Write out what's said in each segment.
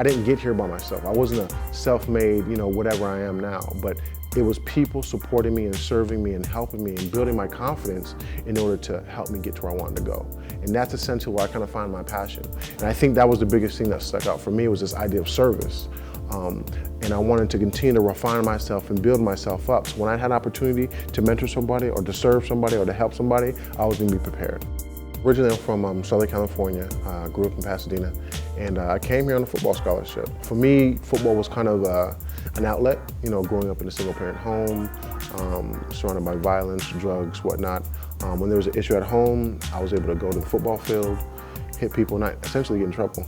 I didn't get here by myself. I wasn't a self-made, whatever I am now, but it was people supporting me and serving me and helping me and building my confidence in order to help me get to where I wanted to go. And that's essentially where I kind of find my passion. And I think that was the biggest thing that stuck out for me, was this idea of service. And I wanted to continue to refine myself and build myself up. So when I had an opportunity to mentor somebody or to serve somebody or to help somebody, I was gonna be prepared. Originally, I'm from Southern California, grew up in Pasadena, and I came here on a football scholarship. For me, football was kind of an outlet, growing up in a single-parent home, surrounded by violence, drugs, whatnot. When there was an issue at home, I was able to go to the football field, hit people, and essentially get in trouble.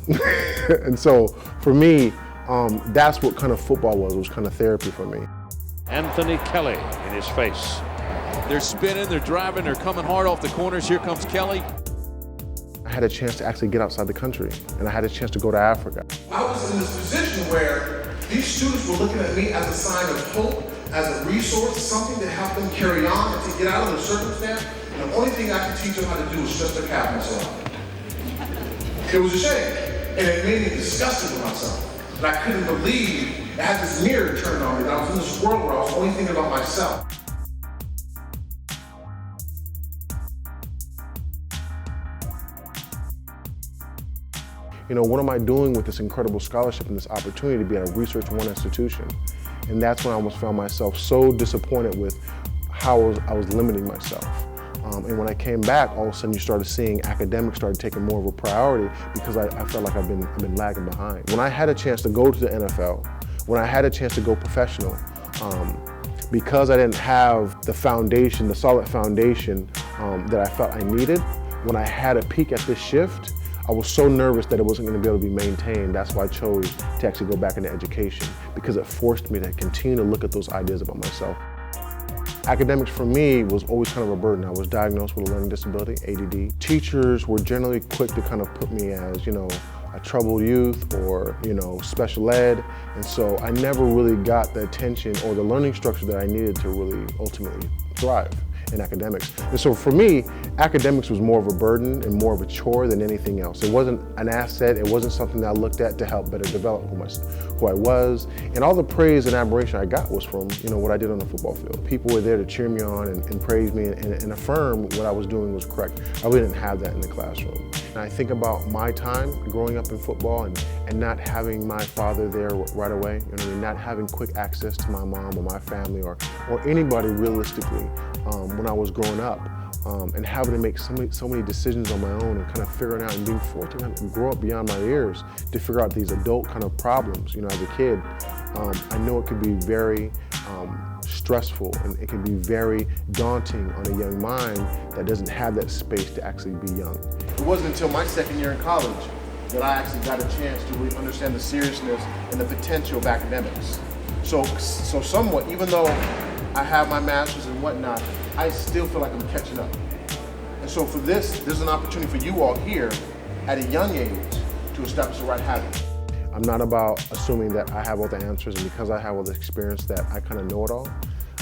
And so, for me, that's what kind of football was. It was kind of therapy for me. Anthony Kelley in his face. They're spinning, they're driving, they're coming hard off the corners. Here comes Kelley. I had a chance to actually get outside the country, and I had a chance to go to Africa. I was in this position where these students were looking at me as a sign of hope, as a resource, something to help them carry on and to get out of their circumstance. And the only thing I could teach them how to do was just a cap myself. It was a shame, and it made me disgusted with myself. And I couldn't believe I had this mirror turned on me, that I was in this world where I was only thinking about myself. What am I doing with this incredible scholarship and this opportunity to be at a Research One institution? And that's when I almost found myself so disappointed with how I was limiting myself. And when I came back, all of a sudden you started seeing academics started taking more of a priority because I felt like I've been lagging behind. When I had a chance to go to the NFL, when I had a chance to go professional, because I didn't have the foundation, the solid foundation that I felt I needed, when I had a peek at this shift, I was so nervous that it wasn't going to be able to be maintained. That's why I chose to actually go back into education, because it forced me to continue to look at those ideas about myself. Academics for me was always kind of a burden. I was diagnosed with a learning disability, ADD. Teachers were generally quick to kind of put me as, a troubled youth or, special ed. And so I never really got the attention or the learning structure that I needed to really ultimately thrive in academics. And so for me, academics was more of a burden and more of a chore than anything else. It wasn't an asset, it wasn't something that I looked at to help better develop who I was. And all the praise and admiration I got was from what I did on the football field. People were there to cheer me on and praise me and affirm what I was doing was correct. I really didn't have that in the classroom. And I think about my time growing up in football and not having my father there right away, not having quick access to my mom or my family or anybody realistically when I was growing up, and having to make so many decisions on my own and kind of figuring out and being forced to grow up beyond my years to figure out these adult kind of problems, as a kid. I know it could be very stressful and it can be very daunting on a young mind that doesn't have that space to actually be young. It wasn't until my second year in college that I actually got a chance to really understand the seriousness and the potential of academics. So somewhat, even though I have my master's and whatnot, I still feel like I'm catching up. And so for this, there's an opportunity for you all here at a young age to establish the right habit. I'm not about assuming that I have all the answers and because I have all the experience that I kind of know it all.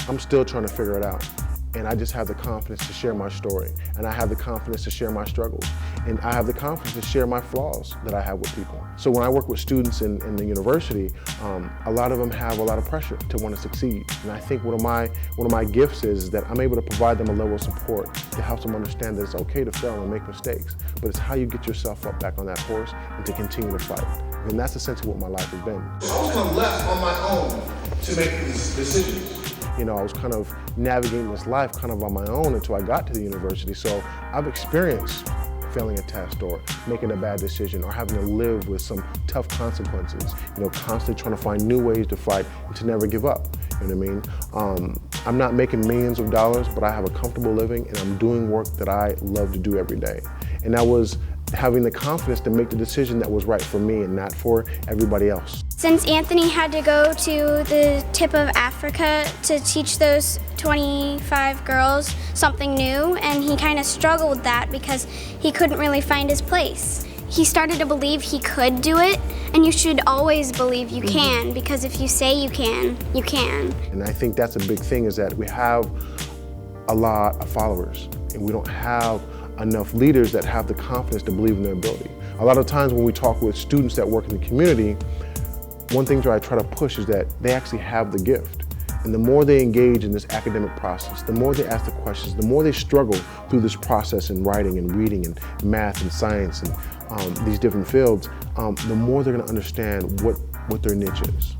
I'm still trying to figure it out. And I just have the confidence to share my story. And I have the confidence to share my struggles. And I have the confidence to share my flaws that I have with people. So when I work with students in the university, a lot of them have a lot of pressure to want to succeed. And I think one of my gifts is that I'm able to provide them a level of support to help them understand that it's okay to fail and make mistakes, but it's how you get yourself up back on that horse and to continue to fight. And that's essentially what my life has been. I was kind of left on my own to make these decisions. I was kind of navigating this life kind of on my own until I got to the university. So I've experienced failing a test or making a bad decision or having to live with some tough consequences, constantly trying to find new ways to fight and to never give up, you know what I mean? I'm not making millions of dollars, but I have a comfortable living and I'm doing work that I love to do every day. And that was having the confidence to make the decision that was right for me and not for everybody else. Since Anthony had to go to the tip of Africa to teach those 25 girls something new, and he kind of struggled with that because he couldn't really find his place. He started to believe he could do it, and you should always believe you can, because if you say you can, you can. And I think that's a big thing, is that we have a lot of followers, and we don't have enough leaders that have the confidence to believe in their ability. A lot of times when we talk with students that work in the community, one thing that I try to push is that they actually have the gift. And the more they engage in this academic process, the more they ask the questions, the more they struggle through this process in writing and reading and math and science and these different fields, the more they're going to understand what their niche is.